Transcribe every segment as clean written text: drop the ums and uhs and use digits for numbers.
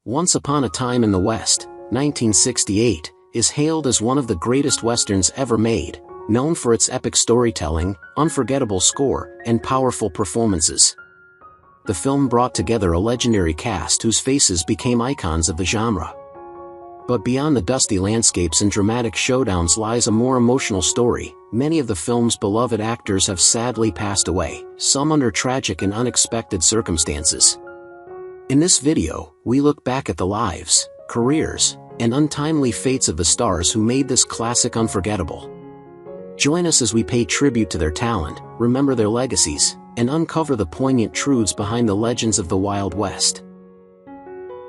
Once Upon a Time in the West, 1968, is hailed as one of the greatest westerns ever made, known for its epic storytelling, unforgettable score, and powerful performances. The film brought together a legendary cast whose faces became icons of the genre. But beyond the dusty landscapes and dramatic showdowns lies a more emotional story. Many of the film's beloved actors have sadly passed away, some under tragic and unexpected circumstances. In this video, we look back at the lives, careers, and untimely fates of the stars who made this classic unforgettable. Join us as we pay tribute to their talent, remember their legacies, and uncover the poignant truths behind the legends of the Wild West.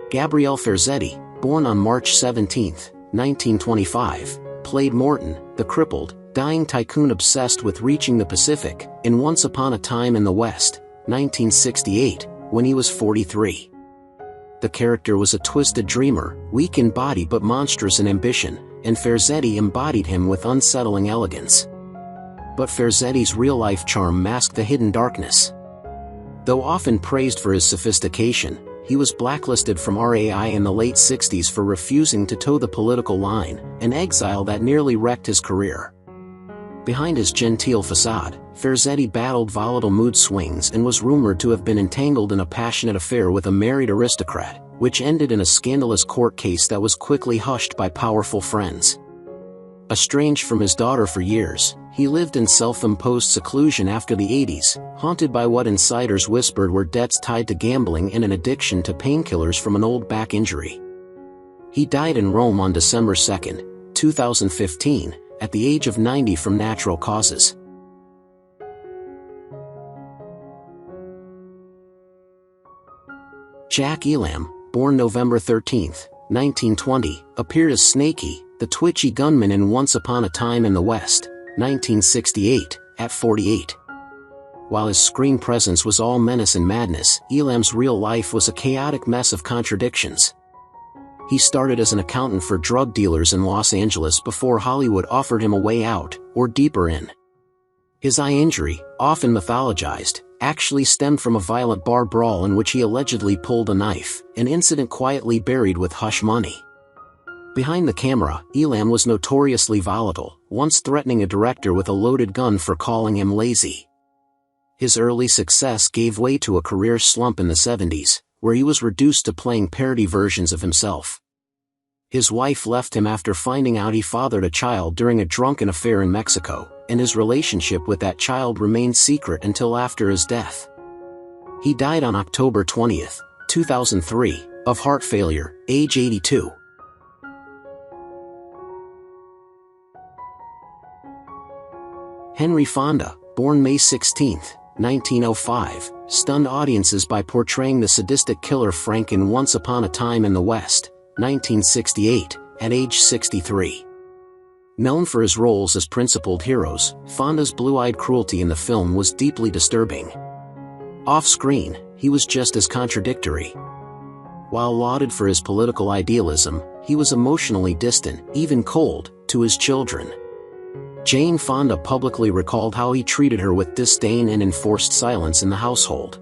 Gabriele Ferzetti, born on March 17, 1925, played Morton, the crippled, dying tycoon obsessed with reaching the Pacific, in Once Upon a Time in the West, 1968, when he was 43. The character was a twisted dreamer, weak in body but monstrous in ambition, and Ferzetti embodied him with unsettling elegance. But Ferzetti's real-life charm masked the hidden darkness. Though often praised for his sophistication, he was blacklisted from RAI in the late 60s for refusing to toe the political line, an exile that nearly wrecked his career. Behind his genteel facade, Ferzetti battled volatile mood swings and was rumored to have been entangled in a passionate affair with a married aristocrat, which ended in a scandalous court case that was quickly hushed by powerful friends. Estranged from his daughter for years, he lived in self-imposed seclusion after the 80s, haunted by what insiders whispered were debts tied to gambling and an addiction to painkillers from an old back injury. He died in Rome on December 2, 2015, at the age of 90 from natural causes. Jack Elam, born November 13, 1920, appeared as Snakey, the twitchy gunman in Once Upon a Time in the West, 1968, at 48. While his screen presence was all menace and madness, Elam's real life was a chaotic mess of contradictions. He started as an accountant for drug dealers in Los Angeles before Hollywood offered him a way out, or deeper in. His eye injury, often mythologized, actually stemmed from a violent bar brawl in which he allegedly pulled a knife, an incident quietly buried with hush money. Behind the camera, Elam was notoriously volatile, once threatening a director with a loaded gun for calling him lazy. His early success gave way to a career slump in the 70s, where he was reduced to playing parody versions of himself. His wife left him after finding out he fathered a child during a drunken affair in Mexico, and his relationship with that child remained secret until after his death. He died on October 20, 2003, of heart failure, age 82. Henry Fonda, born May 16, 1905, stunned audiences by portraying the sadistic killer Frank in Once Upon a Time in the West, 1968, at age 63. Known for his roles as principled heroes, Fonda's blue-eyed cruelty in the film was deeply disturbing. Off-screen, he was just as contradictory. While lauded for his political idealism, he was emotionally distant, even cold, to his children. Jane Fonda publicly recalled how he treated her with disdain and enforced silence in the household.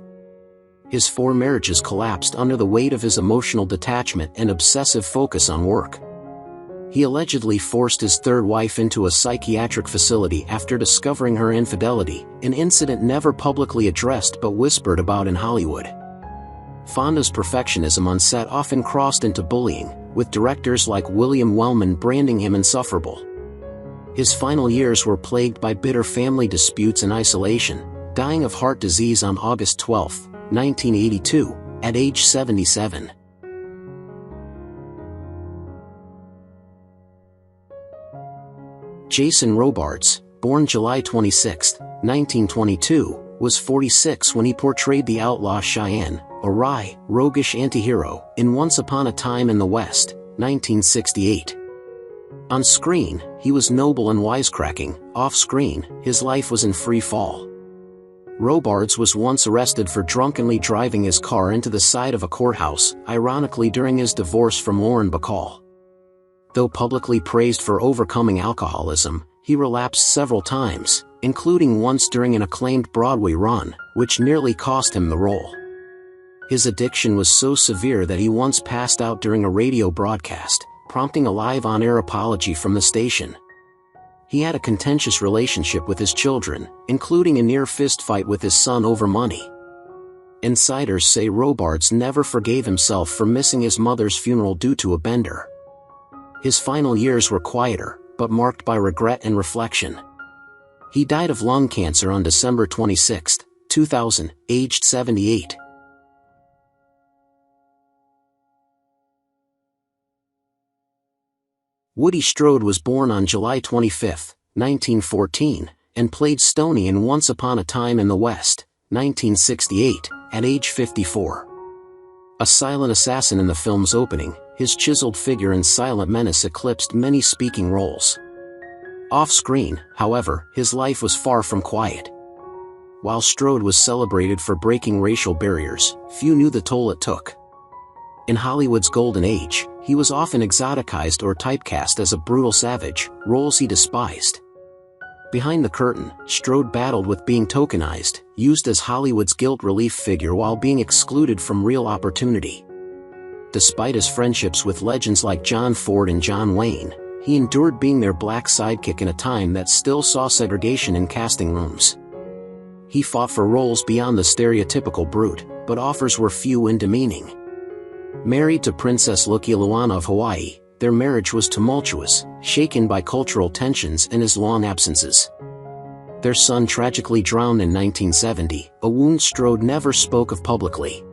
His 4 marriages collapsed under the weight of his emotional detachment and obsessive focus on work. He allegedly forced his 3rd wife into a psychiatric facility after discovering her infidelity, an incident never publicly addressed but whispered about in Hollywood. Fonda's perfectionism on set often crossed into bullying, with directors like William Wellman branding him insufferable. His final years were plagued by bitter family disputes and isolation, dying of heart disease on August 12, 1982, at age 77. Jason Robarts, born July 26, 1922, was 46 when he portrayed the outlaw Cheyenne, a wry, roguish antihero, in Once Upon a Time in the West, 1968. On screen, he was noble and wisecracking. Off-screen, his life was in free fall. Robarts was once arrested for drunkenly driving his car into the side of a courthouse, ironically during his divorce from Lauren Bacall. Though publicly praised for overcoming alcoholism, he relapsed several times, including once during an acclaimed Broadway run, which nearly cost him the role. His addiction was so severe that he once passed out during a radio broadcast, prompting a live on-air apology from the station. He had a contentious relationship with his children, including a near fist fight with his son over money. Insiders say Robarts never forgave himself for missing his mother's funeral due to a bender. His final years were quieter, but marked by regret and reflection. He died of lung cancer on December 26, 2000, aged 78. Woody Strode was born on July 25, 1914, and played Stoney in Once Upon a Time in the West, 1968, at age 54. A silent assassin in the film's opening, his chiseled figure and silent menace eclipsed many speaking roles. Off-screen, however, his life was far from quiet. While Strode was celebrated for breaking racial barriers, few knew the toll it took. In Hollywood's golden age, he was often exoticized or typecast as a brutal savage, roles he despised. Behind the curtain, Strode battled with being tokenized, used as Hollywood's guilt relief figure while being excluded from real opportunity. Despite his friendships with legends like John Ford and John Wayne, he endured being their black sidekick in a time that still saw segregation in casting rooms. He fought for roles beyond the stereotypical brute, but offers were few and demeaning. Married to Princess Lukiluana of Hawaii, their marriage was tumultuous, shaken by cultural tensions and his long absences. Their son tragically drowned in 1970, a wound Strode never spoke of publicly.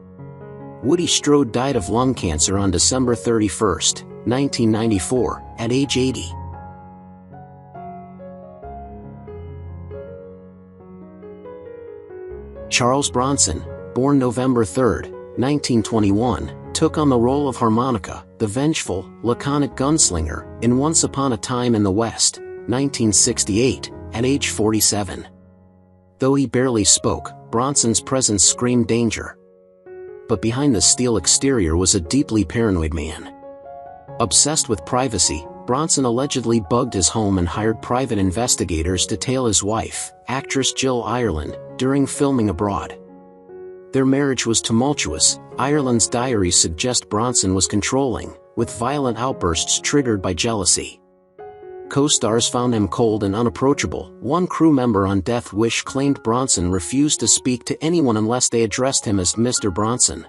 Woody Strode died of lung cancer on December 31, 1994, at age 80. Charles Bronson, born November 3, 1921, took on the role of Harmonica, the vengeful, laconic gunslinger, in Once Upon a Time in the West, 1968, at age 47. Though he barely spoke, Bronson's presence screamed danger. But behind the steel exterior was a deeply paranoid man. Obsessed with privacy, Bronson allegedly bugged his home and hired private investigators to tail his wife, actress Jill Ireland, during filming abroad. Their marriage was tumultuous. Ireland's diaries suggest Bronson was controlling, with violent outbursts triggered by jealousy. Co-stars found him cold and unapproachable. One crew member on Death Wish claimed Bronson refused to speak to anyone unless they addressed him as Mr. Bronson.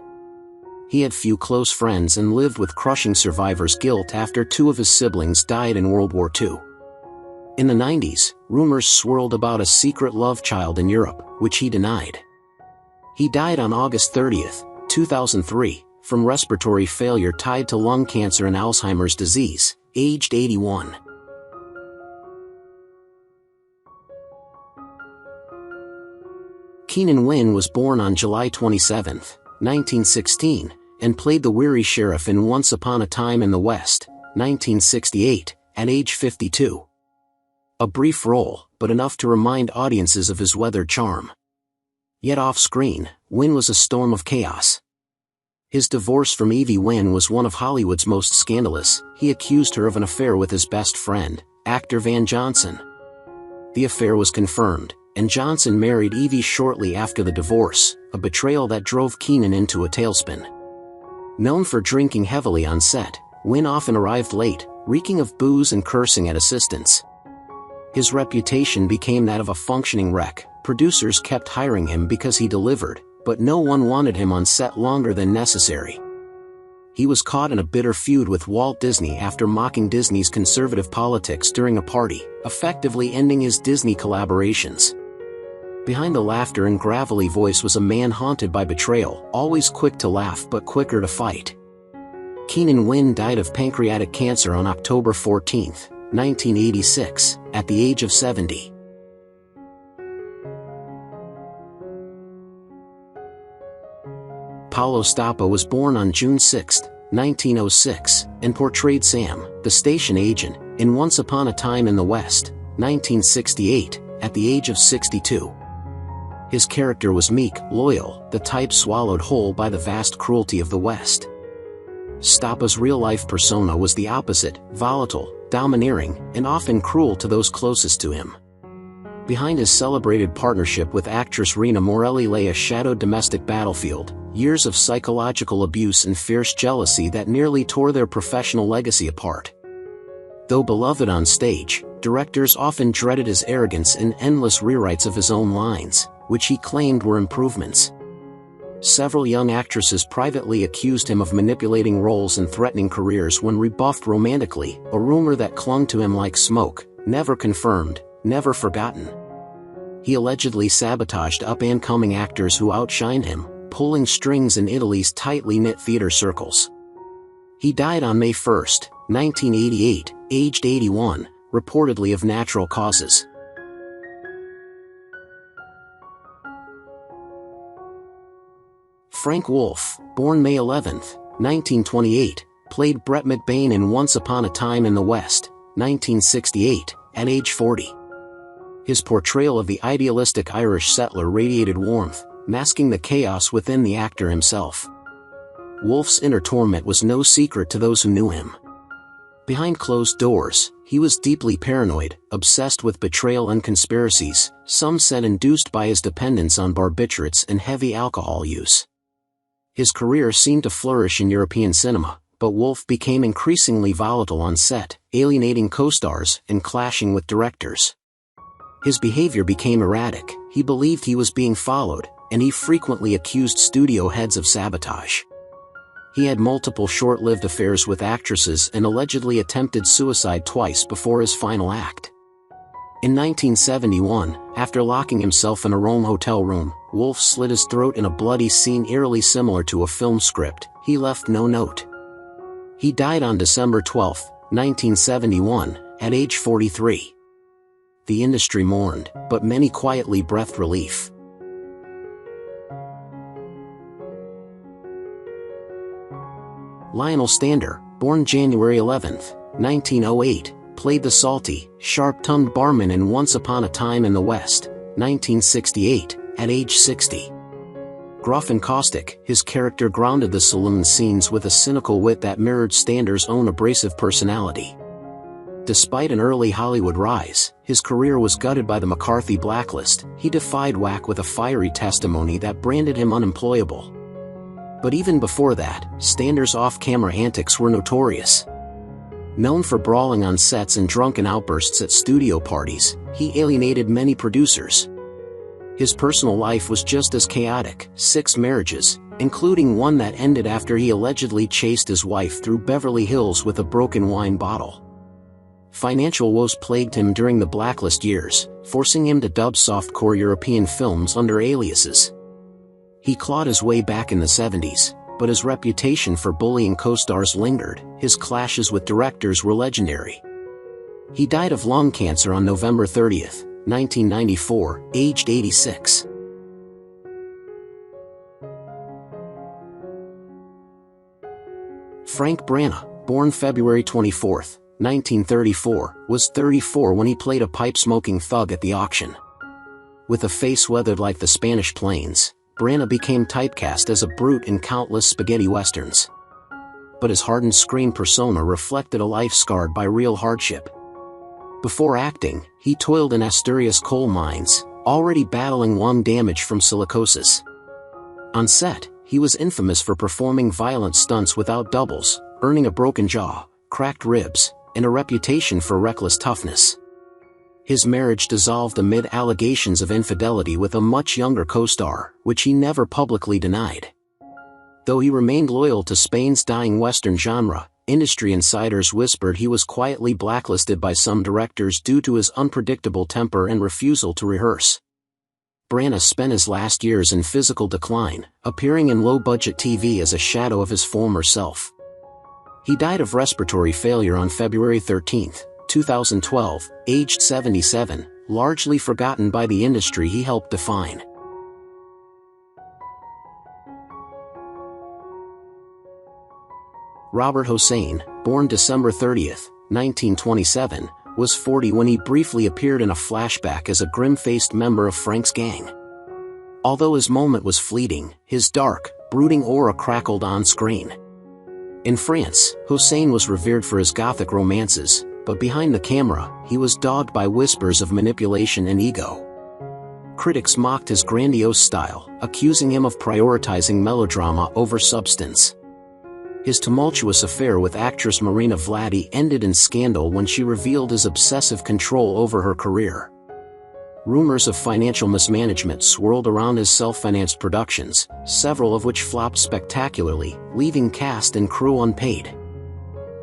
He had few close friends and lived with crushing survivor's guilt after two of his siblings died in World War II. In the 90s, rumors swirled about a secret love child in Europe, which he denied. He died on August 30, 2003, from respiratory failure tied to lung cancer and Alzheimer's disease, aged 81. Keenan Wyn was born on July 27, 1916, and played the weary sheriff in Once Upon a Time in the West, 1968, at age 52. A brief role, but enough to remind audiences of his weathered charm. Yet off-screen, Wyn was a storm of chaos. His divorce from Evie Wyn was one of Hollywood's most scandalous. He accused her of an affair with his best friend, actor Van Johnson. The affair was confirmed, and Johnson married Evie shortly after the divorce, a betrayal that drove Keenan into a tailspin. Known for drinking heavily on set, Wyn often arrived late, reeking of booze and cursing at assistants. His reputation became that of a functioning wreck. Producers kept hiring him because he delivered, but no one wanted him on set longer than necessary. He was caught in a bitter feud with Walt Disney after mocking Disney's conservative politics during a party, effectively ending his Disney collaborations. Behind the laughter and gravelly voice was a man haunted by betrayal, always quick to laugh but quicker to fight. Keenan Wyn died of pancreatic cancer on October 14, 1986, at the age of 70. Paolo Stapa was born on June 6, 1906, and portrayed Sam, the station agent, in Once Upon a Time in the West, 1968, at the age of 62. His character was meek, loyal, the type swallowed whole by the vast cruelty of the West. Stapa's real-life persona was the opposite, volatile, domineering, and often cruel to those closest to him. Behind his celebrated partnership with actress Rina Morelli lay a shadowed domestic battlefield. years of psychological abuse and fierce jealousy that nearly tore their professional legacy apart. Though beloved on stage, directors often dreaded his arrogance and endless rewrites of his own lines, which he claimed were improvements. Several young actresses privately accused him of manipulating roles and threatening careers when rebuffed romantically, a rumor that clung to him like smoke, never confirmed, never forgotten. He allegedly sabotaged up-and-coming actors who outshined him, pulling strings in Italy's tightly knit theater circles. He died on May 1, 1988, aged 81, reportedly of natural causes. Frank Wolff, born May 11, 1928, played Brett McBain in Once Upon a Time in the West, 1968, at age 40. His portrayal of the idealistic Irish settler radiated warmth, masking the chaos within the actor himself. Wolff's inner torment was no secret to those who knew him. Behind closed doors, he was deeply paranoid, obsessed with betrayal and conspiracies, some said induced by his dependence on barbiturates and heavy alcohol use. His career seemed to flourish in European cinema, but Wolff became increasingly volatile on set, alienating co-stars and clashing with directors. His behavior became erratic, he believed he was being followed, and he frequently accused studio heads of sabotage. He had multiple short-lived affairs with actresses and allegedly attempted suicide twice before his final act. In 1971, after locking himself in a Rome hotel room, Wolff slit his throat in a bloody scene eerily similar to a film script. He left no note. He died on December 12, 1971, at age 43. The industry mourned, but many quietly breathed relief. Lionel Stander, born January 11, 1908, played the salty, sharp-tongued barman in Once Upon a Time in the West, 1968, at age 60. Gruff and caustic, his character grounded the saloon scenes with a cynical wit that mirrored Stander's own abrasive personality. Despite an early Hollywood rise, his career was gutted by the McCarthy blacklist. He defied whack with a fiery testimony that branded him unemployable. But even before that, Stander's off-camera antics were notorious. Known for brawling on sets and drunken outbursts at studio parties, he alienated many producers. His personal life was just as chaotic, 6 marriages, including one that ended after he allegedly chased his wife through Beverly Hills with a broken wine bottle. Financial woes plagued him during the blacklist years, forcing him to dub softcore European films under aliases. He clawed his way back in the 70s, but his reputation for bullying co-stars lingered. His clashes with directors were legendary. He died of lung cancer on November 30, 1994, aged 86. Frank Brana, born February 24, 1934, was 34 when he played a pipe-smoking thug at the auction. With a face weathered like the Spanish plains, Brana became typecast as a brute in countless spaghetti westerns. But his hardened screen persona reflected a life scarred by real hardship. Before acting, he toiled in Asturias coal mines, already battling lung damage from silicosis. On set, he was infamous for performing violent stunts without doubles, earning a broken jaw, cracked ribs, and a reputation for reckless toughness. His marriage dissolved amid allegations of infidelity with a much younger co-star, which he never publicly denied. Though he remained loyal to Spain's dying Western genre, industry insiders whispered he was quietly blacklisted by some directors due to his unpredictable temper and refusal to rehearse. Brana spent his last years in physical decline, appearing in low-budget TV as a shadow of his former self. He died of respiratory failure on February 13, 2012, aged 77, largely forgotten by the industry he helped define. Robert Hussein, born December 30, 1927, was 40 when he briefly appeared in a flashback as a grim-faced member of Frank's gang. Although his moment was fleeting, his dark, brooding aura crackled on screen. In France, Hussein was revered for his gothic romances, but behind the camera, he was dogged by whispers of manipulation and ego. Critics mocked his grandiose style, accusing him of prioritizing melodrama over substance. His tumultuous affair with actress Marina Vladi ended in scandal when she revealed his obsessive control over her career. Rumors of financial mismanagement swirled around his self-financed productions, several of which flopped spectacularly, leaving cast and crew unpaid.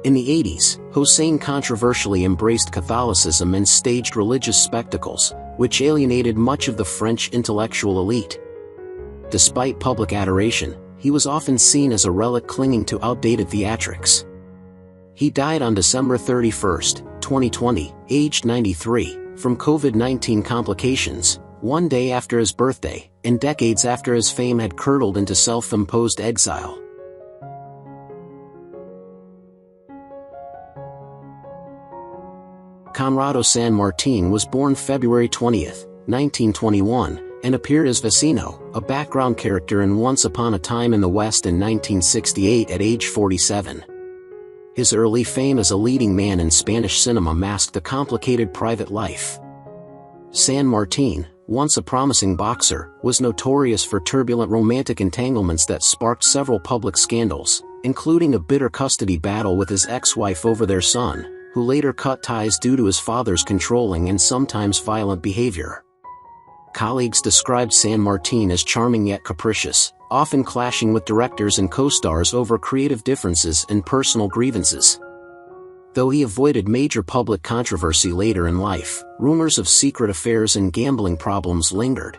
In the 80s, Hussein controversially embraced Catholicism and staged religious spectacles, which alienated much of the French intellectual elite. Despite public adoration, he was often seen as a relic clinging to outdated theatrics. He died on December 31, 2020, aged 93, from COVID-19 complications, one day after his birthday, and decades after his fame had curdled into self-imposed exile. Conrad San Martin was born February 20, 1921, and appeared as Vecino, a background character in Once Upon a Time in the West in 1968 at age 47. His early fame as a leading man in Spanish cinema masked a complicated private life. San Martin, once a promising boxer, was notorious for turbulent romantic entanglements that sparked several public scandals, including a bitter custody battle with his ex-wife over their son, who later cut ties due to his father's controlling and sometimes violent behavior. Colleagues described San Martin as charming yet capricious, often clashing with directors and co-stars over creative differences and personal grievances. Though he avoided major public controversy later in life, rumors of secret affairs and gambling problems lingered.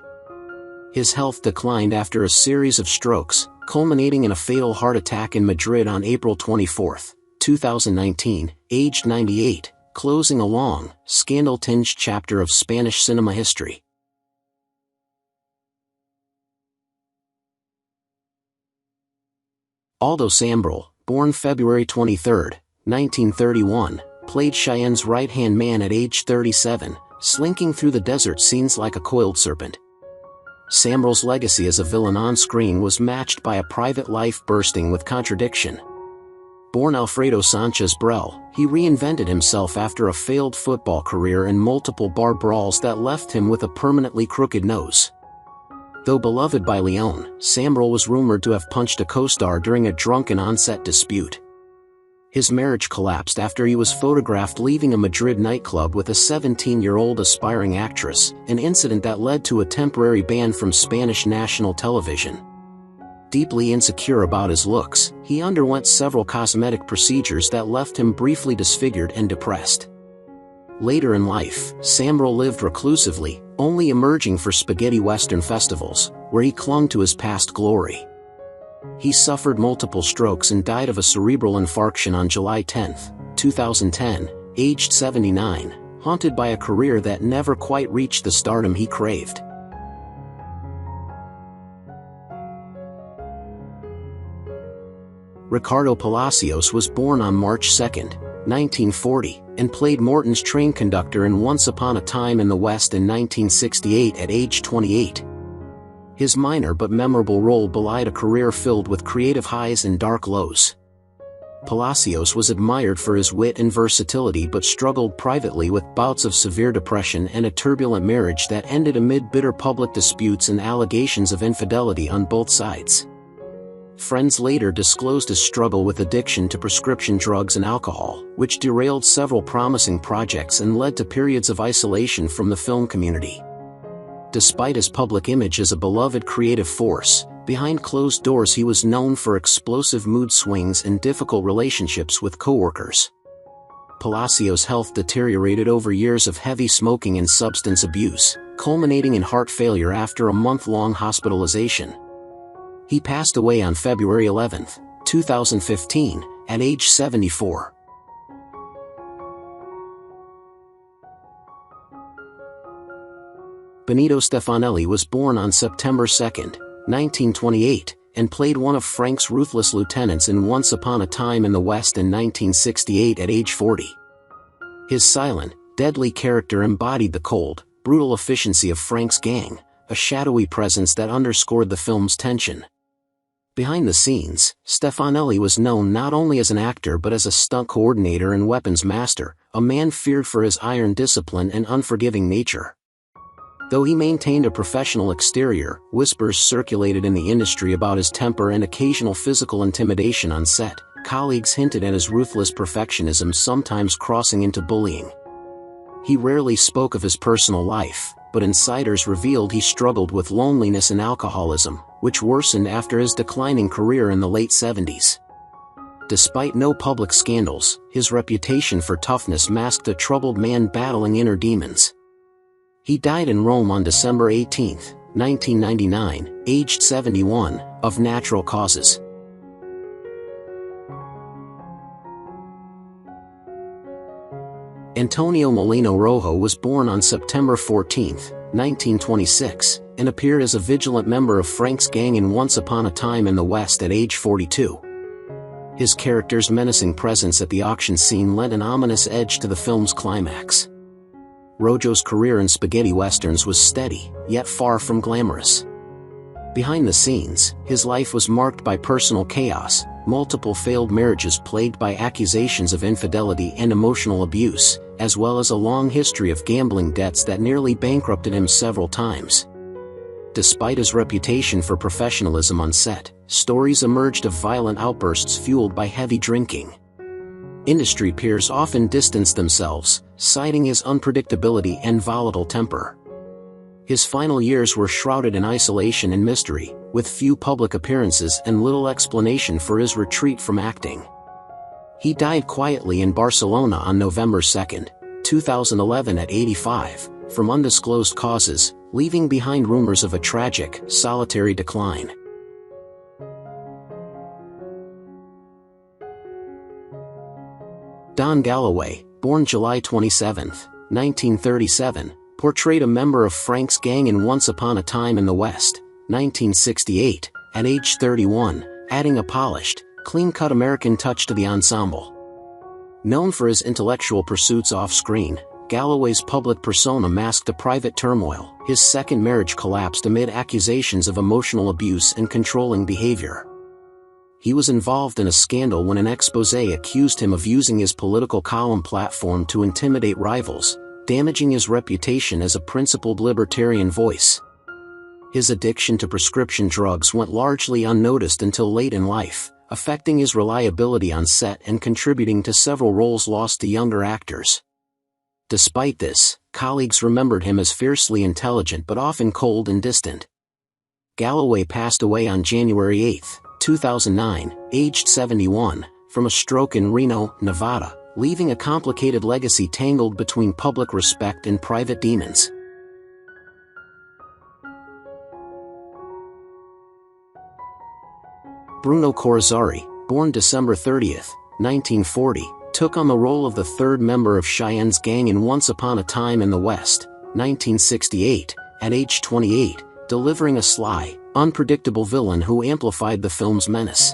His health declined after a series of strokes, culminating in a fatal heart attack in Madrid on April 24, 2019, aged 98, closing a long, scandal-tinged chapter of Spanish cinema history. Alfredo Samrol, born February 23, 1931, played Cheyenne's right-hand man at age 37, slinking through the desert scenes like a coiled serpent. Samrol's legacy as a villain on screen was matched by a private life bursting with contradiction. Born Alfredo Sanchez Brel, he reinvented himself after a failed football career and multiple bar brawls that left him with a permanently crooked nose. Though beloved by Leon, Samrol was rumored to have punched a co-star during a drunken on-set dispute. His marriage collapsed after he was photographed leaving a Madrid nightclub with a 17-year-old aspiring actress, an incident that led to a temporary ban from Spanish national television. Deeply insecure about his looks, he underwent several cosmetic procedures that left him briefly disfigured and depressed. Later in life, Samrol lived reclusively, only emerging for spaghetti western festivals, where he clung to his past glory. He suffered multiple strokes and died of a cerebral infarction on July 10, 2010, aged 79, haunted by a career that never quite reached the stardom he craved. Ricardo Palasios was born on March 2, 1940, and played Morton's train conductor in Once Upon a Time in the West in 1968 at age 28. His minor but memorable role belied a career filled with creative highs and dark lows. Palasios was admired for his wit and versatility but struggled privately with bouts of severe depression and a turbulent marriage that ended amid bitter public disputes and allegations of infidelity on both sides. Friends later disclosed his struggle with addiction to prescription drugs and alcohol, which derailed several promising projects and led to periods of isolation from the film community. Despite his public image as a beloved creative force, behind closed doors he was known for explosive mood swings and difficult relationships with coworkers. Palasios' health deteriorated over years of heavy smoking and substance abuse, culminating in heart failure after a month-long hospitalization. He passed away on February 11, 2015, at age 74. Bonito Stefanelli was born on September 2, 1928, and played one of Frank's ruthless lieutenants in Once Upon a Time in the West in 1968 at age 40. His silent, deadly character embodied the cold, brutal efficiency of Frank's gang, a shadowy presence that underscored the film's tension. Behind the scenes, Stefanelli was known not only as an actor but as a stunt coordinator and weapons master, a man feared for his iron discipline and unforgiving nature. Though he maintained a professional exterior, whispers circulated in the industry about his temper and occasional physical intimidation on set. Colleagues hinted at his ruthless perfectionism, sometimes crossing into bullying. He rarely spoke of his personal life, but insiders revealed he struggled with loneliness and alcoholism, which worsened after his declining career in the late 70s. Despite no public scandals, his reputation for toughness masked a troubled man battling inner demons. He died in Rome on December 18, 1999, aged 71, of natural causes. Antonio Molino Rojo was born on September 14, 1926, and appeared as a vigilant member of Frank's gang in Once Upon a Time in the West at age 42. His character's menacing presence at the auction scene lent an ominous edge to the film's climax. Rojo's career in spaghetti westerns was steady, yet far from glamorous. Behind the scenes, his life was marked by personal chaos, multiple failed marriages plagued by accusations of infidelity and emotional abuse, as well as a long history of gambling debts that nearly bankrupted him several times. Despite his reputation for professionalism on set, stories emerged of violent outbursts fueled by heavy drinking. Industry peers often distanced themselves, citing his unpredictability and volatile temper. His final years were shrouded in isolation and mystery, with few public appearances and little explanation for his retreat from acting. He died quietly in Barcelona on November 2, 2011 at 85, from undisclosed causes, leaving behind rumors of a tragic, solitary decline. Don Galloway, born July 27, 1937, portrayed a member of Frank's gang in Once Upon a Time in the West, 1968, at age 31, adding a polished, clean-cut American touch to the ensemble. Known for his intellectual pursuits off-screen, Galloway's public persona masked a private turmoil. His second marriage collapsed amid accusations of emotional abuse and controlling behavior. He was involved in a scandal when an exposé accused him of using his political column platform to intimidate rivals, damaging his reputation as a principled libertarian voice. His addiction to prescription drugs went largely unnoticed until late in life, affecting his reliability on set and contributing to several roles lost to younger actors. Despite this, colleagues remembered him as fiercely intelligent but often cold and distant. Galloway passed away on January 8, 2009, aged 71, from a stroke in Reno, Nevada, leaving a complicated legacy tangled between public respect and private demons. Bruno Corizari, born December 30, 1940, took on the role of the third member of Cheyenne's gang in Once Upon a Time in the West, 1968, at age 28, delivering a sly, unpredictable villain who amplified the film's menace.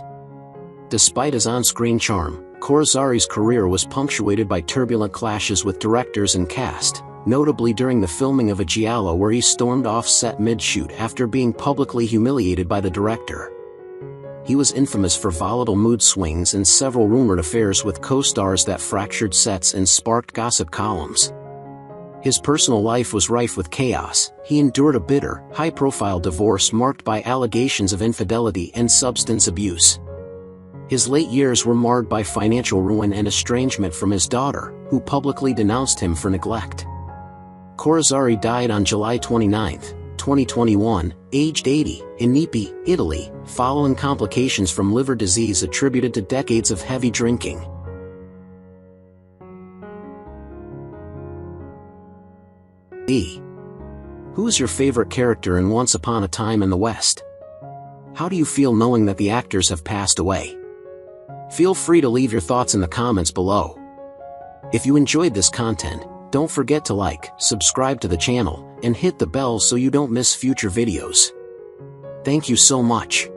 Despite his on-screen charm, Corizari's career was punctuated by turbulent clashes with directors and cast, notably during the filming of a giallo where he stormed off set mid-shoot after being publicly humiliated by the director. He was infamous for volatile mood swings and several rumored affairs with co-stars that fractured sets and sparked gossip columns. His personal life was rife with chaos. He endured a bitter, high-profile divorce marked by allegations of infidelity and substance abuse. His late years were marred by financial ruin and estrangement from his daughter, who publicly denounced him for neglect. Corizari died on July 29, 2021, aged 80, in Nepi, Italy, following complications from liver disease attributed to decades of heavy drinking. Who's your favorite character in Once Upon a Time in the West? How do you feel knowing that the actors have passed away? Feel free to leave your thoughts in the comments below. If you enjoyed this content, don't forget to like, subscribe to the channel, and hit the bell so you don't miss future videos. Thank you so much.